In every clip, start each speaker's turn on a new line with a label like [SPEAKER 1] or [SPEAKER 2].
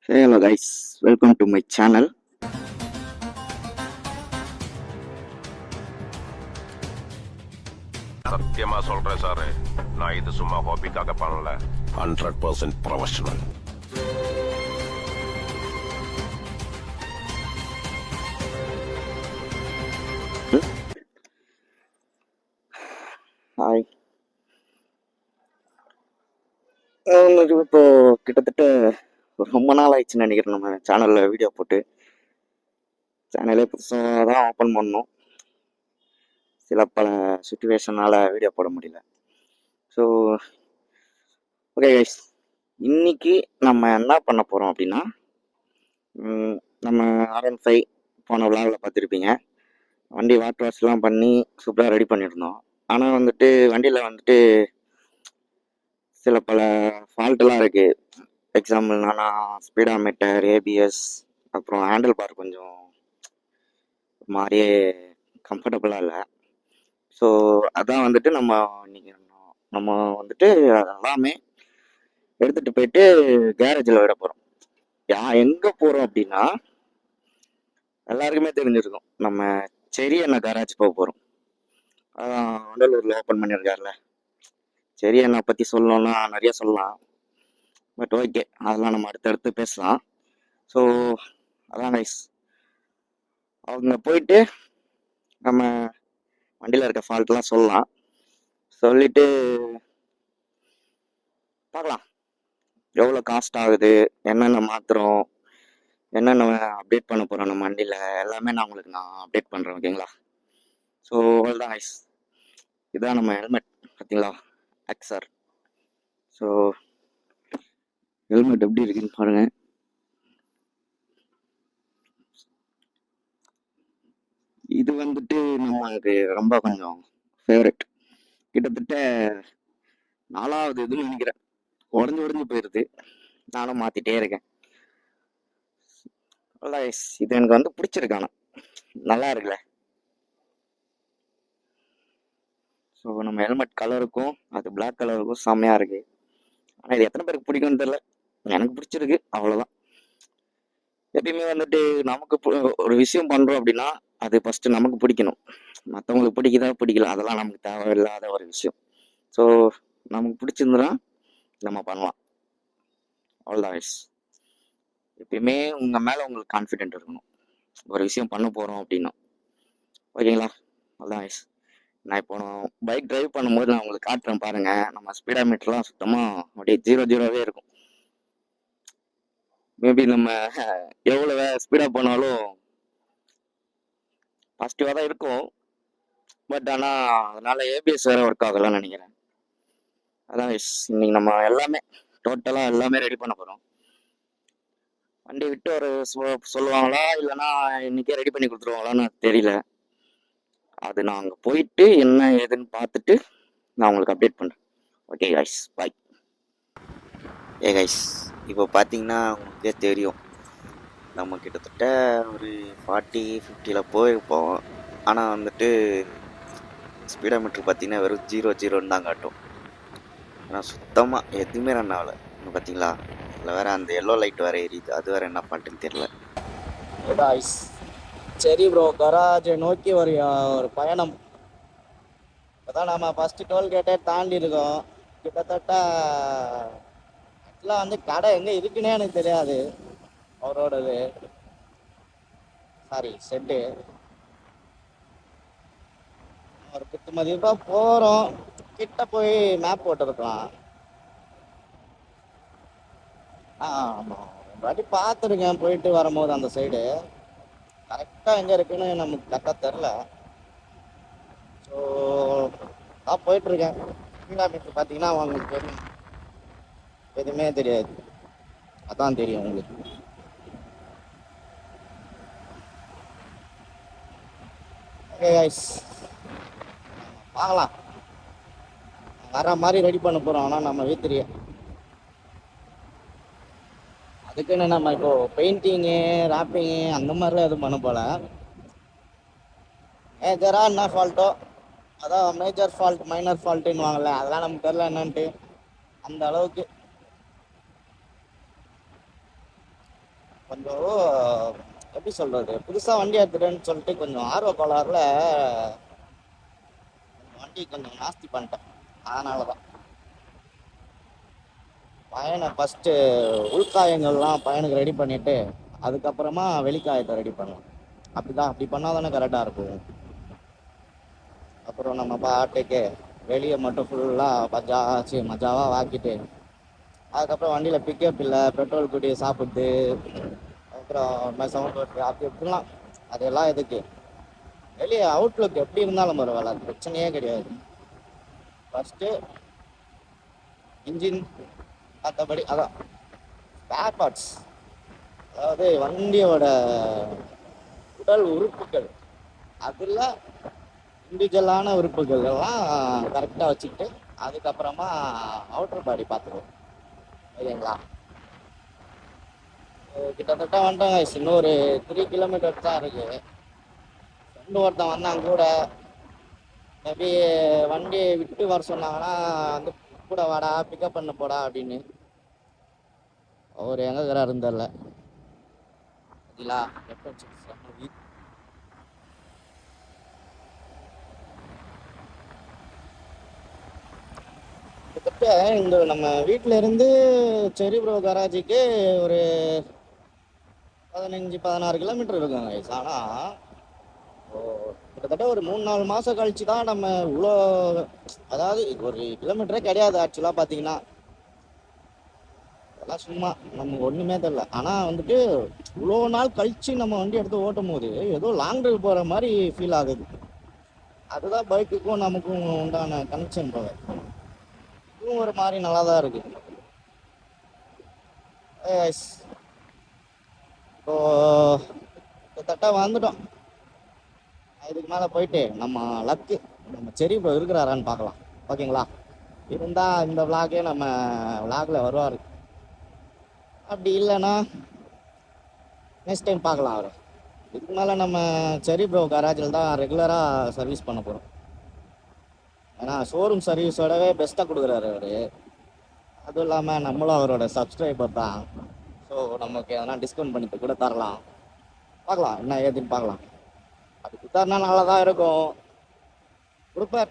[SPEAKER 1] Hey, hello guys, welcome to my channel.
[SPEAKER 2] சத்தியமா சொல்றேன் sir, நான் இது சும்மா ஹாபிக்காக பண்ணல, 100% ப்ரொஃபஷனல்.
[SPEAKER 1] ஹாய். இப்போ கிட்டத்தட்ட ரொம்ப நாள் ஆயிடுச்சுன்னு நினைக்கிறேன் நம்ம சேனலில் வீடியோ போட்டு. சேனலே புதுசாக தான் ஓப்பன் பண்ணோம். சில பல சுச்சுவேஷனால் வீடியோ போட முடியல. ஸோ ஓகே கைஸ், இன்னைக்கு நம்ம என்ன பண்ண போகிறோம் அப்படின்னா, நம்ம R15 போன விளாகில் பார்த்துருப்பீங்க. வண்டி வாட்டர் வாஷ்லாம் பண்ணி சூப்பராக ரெடி பண்ணியிருந்தோம். ஆனால் வந்துட்டு வண்டியில் வந்துட்டு சில பல ஃபால்ட்டெல்லாம் இருக்குது. எக்ஸாம்பிள் என்னன்னா ஸ்பீடாமீட்டர், ஏபிஎஸ், அப்புறம் ஹேண்டில் பார் கொஞ்சம் மாதிரியே கம்ஃபர்டபுளாக இல்லை. ஸோ அதான் வந்துட்டு நம்ம வந்துட்டு எல்லாமே எடுத்துகிட்டு போயிட்டு கேரேஜில் விட போகிறோம். எங்கே போகிறோம் அப்படின்னா, எல்லாருக்குமே தெரிஞ்சிருக்கும், நம்ம செரி அண்ணா கேரேஜ் போக போகிறோம். அதான் வண்டலூரில் ஓப்பன் பண்ணியிருக்காருல. செரி அண்ணா பற்றி சொல்லணும்னா நிறைய சொல்லலாம், பட் ஓகே, அதெல்லாம் நம்ம அடுத்தடுத்து பேசலாம். ஸோ அதான் நைஸ். அவங்க போயிட்டு நம்ம வண்டியில் இருக்க ஃபால்ட்லாம் சொல்லலாம். சொல்லிட்டு பார்க்கலாம் எவ்வளோ காஸ்ட் ஆகுது, என்னென்ன மாற்றுறோம், என்னென்ன அப்டேட் பண்ண போகிறோம் நம்ம வண்டியில், எல்லாமே நான் அப்டேட் பண்ணுறேன். ஓகேங்களா? ஸோ அவ்வளோதான் நைஸ். இதுதான் நம்ம ஹெல்மெட், பார்த்தீங்களா, எக்ஸர். ஸோ ஹெல்மெட் எப்படி இருக்குன்னு பாருங்கள். இது வந்துட்டு நமக்கு ரொம்ப கொஞ்சம் ஃபேவரட். கிட்டத்தட்ட 4வது இதுன்னு நினைக்கிறேன். உடஞ்சி போயிடுது, நானும் மாற்றிட்டே இருக்கேன். இது எனக்கு வந்து பிடிச்சிருக்கானா, நல்லா இருக்குல்ல. ஸோ நம்ம ஹெல்மெட் கலருக்கும் அது பிளாக் கலருக்கும் செம்மையாக இருக்குது. ஆனால் இது எத்தனை பேருக்கு பிடிக்கும்னு தெரியல, எனக்கு பிடிச்சிருக்கு, அவ்வளோதான். எப்பயுமே வந்துட்டு நமக்கு ஒரு விஷயம் பண்ணுறோம் அப்படின்னா அது ஃபஸ்ட்டு நமக்கு பிடிக்கணும். மற்றவங்களுக்கு பிடிக்குதா பிடிக்கல அதெல்லாம் நமக்கு தேவையில்லாத ஒரு விஷயம். ஸோ நமக்கு பிடிச்சிருந்துன்னா நம்ம பண்ணலாம், அவ்வளோதான் வயசு. எப்பயுமே உங்கள் மேலே உங்களுக்கு கான்ஃபிடென்ட் இருக்கணும், ஒரு விஷயம் பண்ண போகிறோம் அப்படின்னா. ஓகேங்களா? அவ்வளோதான் வயசு. நான் இப்போ பைக் டிரைவ் பண்ணும்போது நான் உங்களுக்கு காட்டுறேன் பாருங்கள். நம்ம ஸ்பீடாமீட்டர்லாம் சுத்தமாக அப்படியே 0 இருக்கும். மேபி நம்ம எவ்வளோ ஸ்பீடாக போனாலும் பாசிட்டிவாக தான் இருக்கும், பட் ஆனால் அதனால் ஏபிஎஸ் வேறு ஒர்க் ஆகலாம்னு நினைக்கிறேன். அதான் இன்னைக்கு நம்ம எல்லாமே டோட்டலாக எல்லாமே ரெடி பண்ண போகிறோம். வண்டி விட்டு ஒரு சொல்லுவாங்களா இல்லைன்னா இன்றைக்கே ரெடி பண்ணி கொடுத்துருவாங்களான்னு தெரியல. அது நான் அங்கே போயிட்டு என்ன ஏதுன்னு பார்த்துட்டு நான் உங்களுக்கு அப்டேட் பண்ணுறேன். ஓகே கைஸ், பாய். கைஸ், இப்போ பார்த்தீங்கன்னா உங்களுக்கே தெரியும், நம்ம கிட்டத்தட்ட ஒரு 40-50 போயிருப்போம். ஆனால் வந்துட்டு ஸ்பீடாமீட்டர் பார்த்தீங்கன்னா வெறும் 0 தான் காட்டும். ஆனால் சுத்தமாக எதுவுமே ரன் ஆகலை. பார்த்தீங்களா, இதில் வேறு அந்த எல்லோ லைட் வேறு எரியுது, அது வேறு என்ன பாட்டுன்னு தெரியல.
[SPEAKER 3] சரி ப்ரோ, கராஜை நோக்கி ஒரு பயணம். இப்போதான் நம்ம ஃபஸ்ட்டு டோல்கேட்டே தாண்டி இருக்கோம். கிட்டத்தட்ட ஆக்சுவலாக வந்து கடை எங்கே இருக்குன்னே எனக்கு தெரியாது. அவரோடது செட்டு ஒரு குத்து மதிப்பாக போகிறோம். கிட்ட போய் மேப் போட்டுருக்கலாம். ஆமாம், வாட்டி பார்த்துருக்கேன் போயிட்டு வரும்போது. அந்த சைடு கரெக்டாக எங்கே இருக்குன்னு நமக்கு கரெக்டாக தெரில. ஸோ நான் போயிட்டுருக்கேன். கிலோமீட்டர் பார்த்தீங்கன்னா உங்களுக்கு தெரியும், எதுவுமே தெரியாது. அதான் தெரியும் உங்களுக்கு. ஓகே கைஸ், பார்க்கலாம். வர மாதிரி ரெடி பண்ண போகிறோம். ஆனால் நம்ம வீத்திரியை அதுக்குன்னு நம்ம இப்போ பெயிண்டிங்கு ராப்பிங்கு அந்த மாதிரிலாம் எதுவும் பண்ண போல. மேஜராக என்ன ஃபால்ட்டோ, அதான் மேஜர் ஃபால்ட் மைனர் ஃபால்ட்டுன்னு வாங்கல, அதெல்லாம் நமக்கு தெரில என்னன்ட்டு. அந்த அளவுக்கு கொஞ்சம் எப்படி சொல்றது, புதுசாக வண்டி எடுத்துட்டேன்னு சொல்லிட்டு கொஞ்சம் ஆர்வ கோளாறுல வண்டி கொஞ்சம் நாஸ்தி பண்ணிட்டேன். அதனால தான் பையனை ஃபஸ்ட்டு உள்காயங்கள்லாம் பையனுக்கு ரெடி பண்ணிவிட்டு அதுக்கப்புறமா வெளிக்காயத்தை ரெடி பண்ணலாம். அப்படி பண்ணால் தானே கரெக்டாக இருக்கும். அப்புறம் நம்ம பாட்டுக்கு வெளியே மட்டும் ஃபுல்லாக மஜாவாக வாக்கிட்டு அதுக்கப்புறம் வண்டியில் பிக்கப் இல்லை, பெட்ரோல் குடி சாப்பிட்டு அப்புறம் சவுண்ட் ஓட்டு அப்படி இப்படிலாம் அதெல்லாம் எதுக்கு? வெளியே அவுட்லுக் எப்படி இருந்தாலும் பரவாயில்ல, அது பிரச்சனையே கிடையாது. ஃபஸ்ட்டு இன்ஜின், மற்றபடி அதான் ஸ்பேர் பார்ட்ஸ், அதாவது வண்டியோட உடல் உறுப்புகள், அதில் இண்டிவிஜுவலான உறுப்புகள் எல்லாம் கரெக்டாக வச்சுக்கிட்டு அதுக்கப்புறமா அவுட்டர் பாடி பார்த்துருவோம். ஓகேங்களா? கிட்டத்தட்ட வந்துட்டாங்க. இன்னொரு 3 கிலோமீட்டர் தான் இருக்கு. ஃப்ரெண்டு ஒருத்தன் வந்தான் கூட, மேபி வண்டி விட்டு வர சொன்னாங்கன்னா வந்து கூட வாடா பிக்கப் பண்ண போடா அப்படின்னு. அவர் எங்கே இருக்கிறாருன்னு தெரில. சரிங்களா? கிட்டத்தட்ட இந்த நம்ம வீட்டில இருந்து செரி ப்ரோ கராஜிக்கு ஒரு 15-16 கிலோமீட்டர் இருக்குங்க. ஆனால் கிட்டத்தட்ட ஒரு 3-4 மாதம் கழிச்சு தான் நம்ம இவ்வளோ, அதாவது ஒரு கிலோமீட்டரே கிடையாது ஆக்சுவலாக பார்த்தீங்கன்னா. அதெல்லாம் சும்மா நமக்கு ஒன்றுமே தெரில. ஆனால் வந்துட்டு இவ்வளோ நாள் கழிச்சு நம்ம வண்டி எடுத்து ஓட்டும் போது ஏதோ லாங் ட்ரைவ் போகிற மாதிரி ஃபீல் ஆகுது. அதுதான் பைக்குக்கும் நமக்கும் உண்டான கனெக்ஷன் போல. இதுவும் ஒரு மாதிரி நல்லா தான் இருக்கு. இப்போ கிட்டத்தட்ட வந்துட்டோம். இதுக்கு மேலே போயிட்டு நம்ம லக்கு நம்ம செரி ப்ரோ இருக்கிறாரான்னு பார்க்கலாம். ஓகேங்களா? இருந்தால் இந்த விளாகே நம்ம விளாகில் வருவார். அப்படி இல்லைன்னா நெக்ஸ்ட் டைம் பார்க்கலாம் அவர். இதுக்கு மேலே நம்ம செரி ப்ரோ கராஜில் தான் ரெகுலராக சர்வீஸ் பண்ண போகிறோம். ஏன்னா ஷோரூம் சர்வீஸோடவே பெஸ்ட்டாக கொடுக்குறாரு அவர். அதுவும் இல்லாமல் நம்மளும் அவரோட சப்ஸ்கிரைபர் தான். ஸோ நமக்கு எதனா டிஸ்கவுண்ட் பண்ணிட்டு கூட தரலாம். பார்க்கலாம் என்ன ஏதுன்னு பார்க்கலாம். அது கொடுத்தாருனா நல்லா தான் இருக்கும். கொடுப்பார்.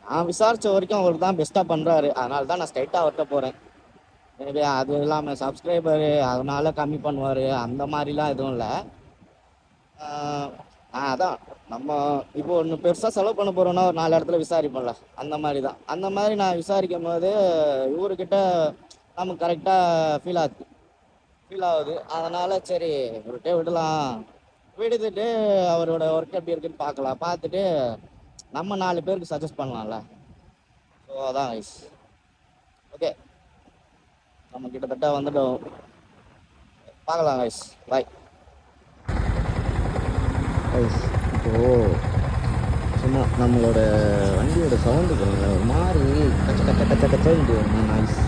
[SPEAKER 3] நான் விசாரித்த வரைக்கும் அவர் தான் பெஸ்ட்டாக பண்ணுறாரு. அதனால தான் நான் ஸ்ட்ரைட்டாக அவர்கிட்ட போகிறேன். மேபி அது இல்லாமல் சப்ஸ்கிரைபரு அதனால கம்மி பண்ணுவார் அந்த மாதிரிலாம் எதுவும் இல்லை. அதான் நம்ம இப்போ ஒன்று பெருசாக செலவு பண்ண போகிறோன்னா ஒரு 4 இடத்துல விசாரிப்போம்ல, அந்த மாதிரி தான். அந்த மாதிரி நான் விசாரிக்கும் போது இவர்கிட்ட நமக்கு கரெக்டாக ஃபீல் ஆகுது. அதனால் சரி இவர்கிட்ட விடுத்துட்டு அவரோட ஒர்க் எப்படி இருக்குன்னு பார்க்கலாம். பார்த்துட்டு நம்ம 4 பேருக்கு சஜஸ்ட் பண்ணலாம்ல. ஸோ அதான் கைஸ். ஓகே, நம்ம கிட்டத்தட்ட வந்துட்டோம். பார்க்கலாம் கைஸ். Bye guys. இப்போது சும்மா நம்மளோட வண்டியோட சவுண்டு ஒரு மாதிரி கச்ச கச்ச கச்ச கச்சன்ட்டு வருமா நாய்ஸ்.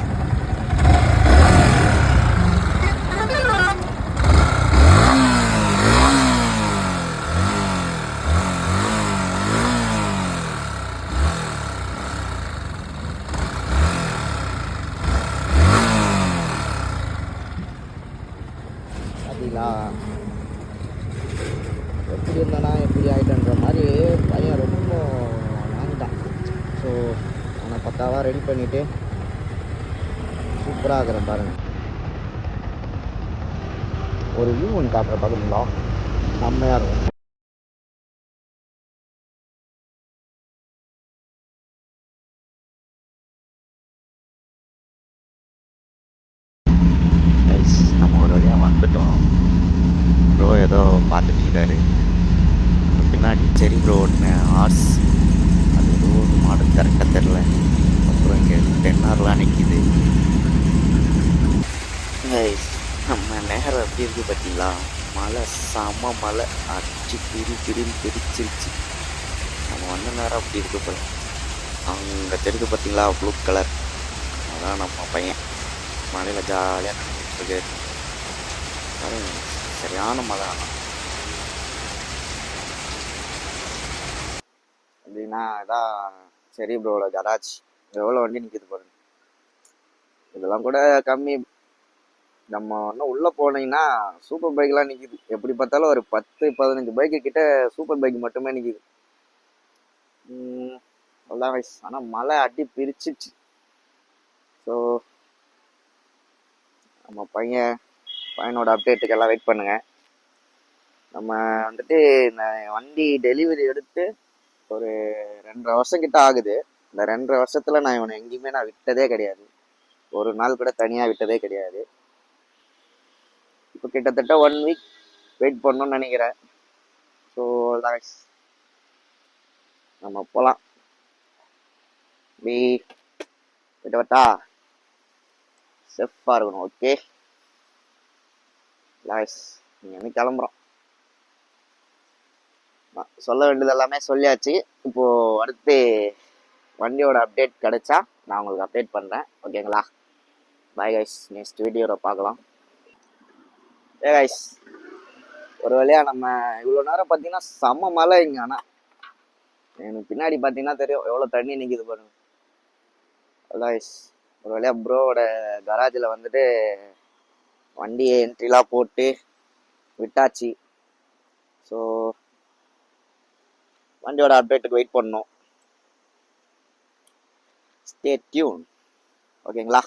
[SPEAKER 3] அப்படிங்களா? எப்படி இருந்தானா எப்படி ஆகிட்டன்ற மாதிரி பையன் ரொம்ப வாங்கிட்டான். ஸோ அவனை பக்காவாக ரெடி பண்ணிவிட்டு சூப்பராக இருக்கிறேன் பாருங்கள். ஒரு வியூ ஒன்று காட்டுற பார்க்குறீங்களா? செம்மையாக இருக்கும். நம்ம ஒரு வழியாக வந்துட்டோம். ப்ரோ ஏதோ பார்த்துட்டு இருக்காரு. பின்னாடி செரி ப்ரோ ஒன்று ஆர்ஸ், அது ஏதோ ஒரு மாடல் கரெக்டாக தெரில. அப்புறம் இங்கே 10 நிற்கிது. நம்ம நேரம் எப்படி இருக்குது பார்த்தீங்களா? மழை, செம மழை அடிச்சு பிரிச்சிருச்சு. நம்ம வந்த நேரம் அப்படி இருக்கு போல. அங்கே தெரியுது பார்த்தீங்களா ப்ளூ கலர், அதான் நம்ம பையன் மழையில் ஜாலியாக நினைச்சிட்டு இருக்காரு. சரியான மழை. ஆனால் அப்படின்னா இதான் செரி ப்ரோவோட கராஜ். எவ்வளோ வண்டி நிற்கிது பாருங்க. இதெல்லாம் கூட கம்மி
[SPEAKER 1] நம்ம இன்னும் உள்ளே போனீங்கன்னா சூப்பர் பைக்லாம் நிற்கிது. எப்படி பார்த்தாலும் ஒரு 10-15 பைக்கு கிட்ட சூப்பர் பைக் மட்டுமே நிற்கிது. அதான் வயசு. ஆனால் மழை அடி பிரிச்சிச்சு. ஸோ நம்ம பையனோட அப்டேட்டுக்கு எல்லாம் வெயிட் பண்ணுங்க. நம்ம வந்துட்டு இந்த வண்டி டெலிவரி எடுத்து ஒரு 2.5 வருஷம் கிட்ட ஆகுது. இந்த 2.5 வருஷத்துல நான் இவனை எங்கேயுமே நான் விட்டதே கிடையாது. ஒரு நாள் கூட தனியாக விட்டதே கிடையாது. இப்போ கிட்டத்தட்ட 1 வீக் வெயிட் பண்ணணும்னு நினைக்கிறேன். ஸோ நம்ம போகலாம். போயிட்டு வரட்டா? சேஃபாக இருக்கணும். ஓகே லாய்ஸ், நீங்கள் வந்து கிளம்புறோம். சொல்ல வேண்டியது எல்லாமே சொல்லியாச்சு. இப்போது அடுத்து வண்டியோட அப்டேட் கிடைச்சா நான் உங்களுக்கு அப்டேட் பண்ணுறேன். ஓகேங்களா? பாய் கைஸ், நெக்ஸ்ட் வீடியோவில் பார்க்கலாம். கைஸ், ஒரு வழியாக நம்ம இவ்வளோ நேரம் பார்த்தீங்கன்னா செம்ம மழை இங்கே. ஆனால் எனக்கு பின்னாடி பார்த்தீங்கன்னா தெரியும் எவ்வளோ தண்ணி நிற்கிது பாருங்க. கைஸ், ஒரு வழியாக ப்ரோவோட கராஜில் வந்துட்டு வண்டியை என்ட்ரிலாம் போட்டு விட்டாச்சு. ஸோ வண்டியோட அப்டேட்டுக்கு வெயிட் பண்ணணும். Stay tune. ஓகேங்களா?